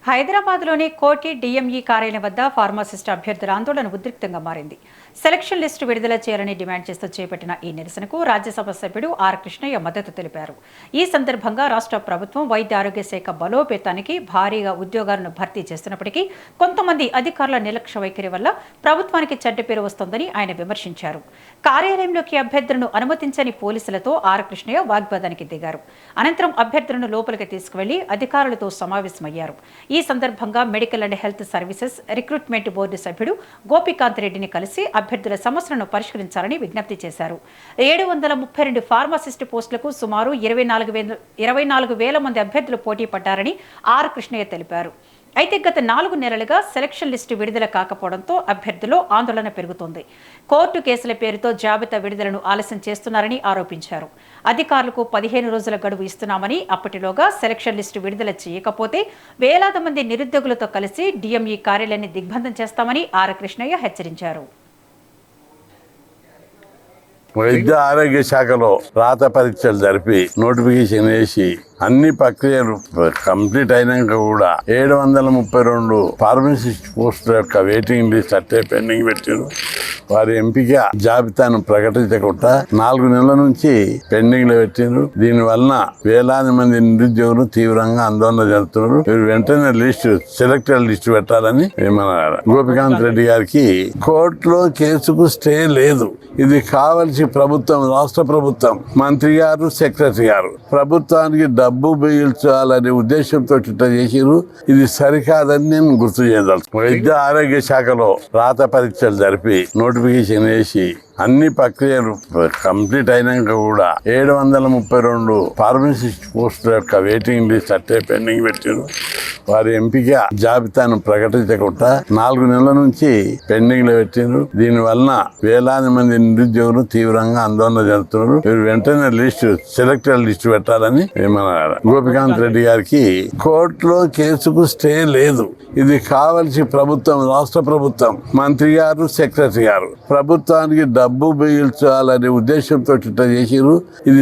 హైదరాబాద్లోని కోటి డిఎంఈ కార్యాలయం వద్ద ఫార్మాసిస్ట్ అభ్యర్థుల ఆందోళన ఉద్రిక్తంగా మారింది. సెలక్షన్ లిస్టు విడుదల చేయాలని డిమాండ్ చేస్తూ చేపట్టిన ఈ నిరసనకు రాజ్యసభ సభ్యుడు ఆర్ కృష్ణయ్య మద్దతు తెలిపారు. ఈ సందర్భంగా రాష్ట్ర ప్రభుత్వం వైద్య ఆరోగ్య శాఖ బలోపేతానికి భారీగా ఉద్యోగాలను భర్తీ చేస్తున్నప్పటికీ కొంతమంది అధికారుల నిర్లక్ష్య వైఖరి వల్ల ప్రభుత్వానికి చెడ్డ పేరు వస్తోందని ఆయన విమర్శించారు. కార్యాలయంలోకి అభ్యర్థులను అనుమతించని పోలీసులతో ఆర్ కృష్ణయ్య వాగ్వాదానికి దిగారు. అనంతరం అభ్యర్థులను లోపలికి తీసుకువెళ్లి అధికారులతో సమావేశమయ్యారు. ఈ సందర్భంగా medical and health services recruitment board సభ్యుడు గోపికాంత్ రెడ్డిని కలిసి అభ్యర్థుల సమస్యలను పరిష్కరించాలని విజ్ఞప్తి చేశారు. 732 ఫార్మసిస్ట్ పోస్టులకు సుమారు 24,000 మంది అభ్యర్థులు పోటీ పడ్డారని ఆర్ కృష్ణయ్య తెలిపారు. అయితే గత 4 నెలలుగా సెలక్షన్ లిస్టు విడుదల కాకపోవడంతో అభ్యర్థుల్లో ఆందోళన పెరుగుతోంది. కోర్టు కేసుల పేరుతో జాబితా విడుదలను ఆలస్యం చేస్తున్నారని ఆరోపించారు. అధికారులకు 15 రోజుల గడువు ఇస్తున్నామని, అప్పటిలోగా సెలక్షన్ లిస్టు విడుదల చేయకపోతే వేలాది మంది నిరుద్యోగులతో కలిసి డిఎంఈ కార్యాలయాన్ని దిగ్బంధం చేస్తామని ఆర్ కృష్ణయ్య హెచ్చరించారు. వైద్య ఆరోగ్య శాఖలో రాత పరీక్షలు జరిపి నోటిఫికేషన్ వేసి అన్ని ప్రక్రియలు కంప్లీట్ అయినాక కూడా 732 ఫార్మసిస్ట్ పోస్టుల యొక్క వెయిటింగ్ లిస్ట్ అట్టే పెండింగ్ పెట్టారు. వారి ఎంపిక జాబితాను ప్రకటించకుండా 4 నెలల నుంచి పెండింగ్ లో పెట్టారు. దీని వలన వేలాది మంది నిరుద్యోగులు తీవ్రంగా ఆందోళన జరుగుతున్నారు. మీరు వెంటనే సెలెక్టెడ్ లిస్ట్ పెట్టాలని మన గోపికాంత్ రెడ్డి గారికి కోర్టులో కేసుకు స్టే లేదు. ఇది కావలసి ప్రభుత్వం, రాష్ట్ర ప్రభుత్వం, మంత్రి గారు, సెక్రటరీ గారు ప్రభుత్వానికి డబ్బు బిగించాలనే ఉద్దేశంతో ఇట్లా చేసిరు. ఇది సరికాదని నేను గుర్తు చేయదలుచు. వైద్య ఆరోగ్య శాఖలో రాత పరీక్షలు జరిపి నోటిఫికేషన్ వేసి అన్ని ప్రక్రియలు కంప్లీట్ అయినాక కూడా 732 ఫార్మసిస్ట్ పోస్టుల యొక్క వెయిటింగ్ లిస్ట్ అట్టే పెండింగ్ పెట్టారు. వారి ఎంపిక జాబితాను ప్రకటించకుండా 4 నెలల నుంచి పెండింగ్ లో పెట్టారు. దీని వలన వేలాది మంది నిరుద్యోగులు తీవ్రంగా ఆందోళన జరుగుతున్నారు. మీరు వెంటనే సెలెక్టెడ్ లిస్ట్ పెట్టాలని మన గోపికాంత్ రెడ్డి గారికి కోర్టులో కేసుకు స్టే లేదు. ఇది కావలసి ప్రభుత్వం, రాష్ట్ర ప్రభుత్వం, మంత్రి గారు, సెక్రటరీ గారు ప్రభుత్వానికి డబ్బు బిగించాలనే ఉద్దేశంతో ఇట్లా చేసిరు. ఇది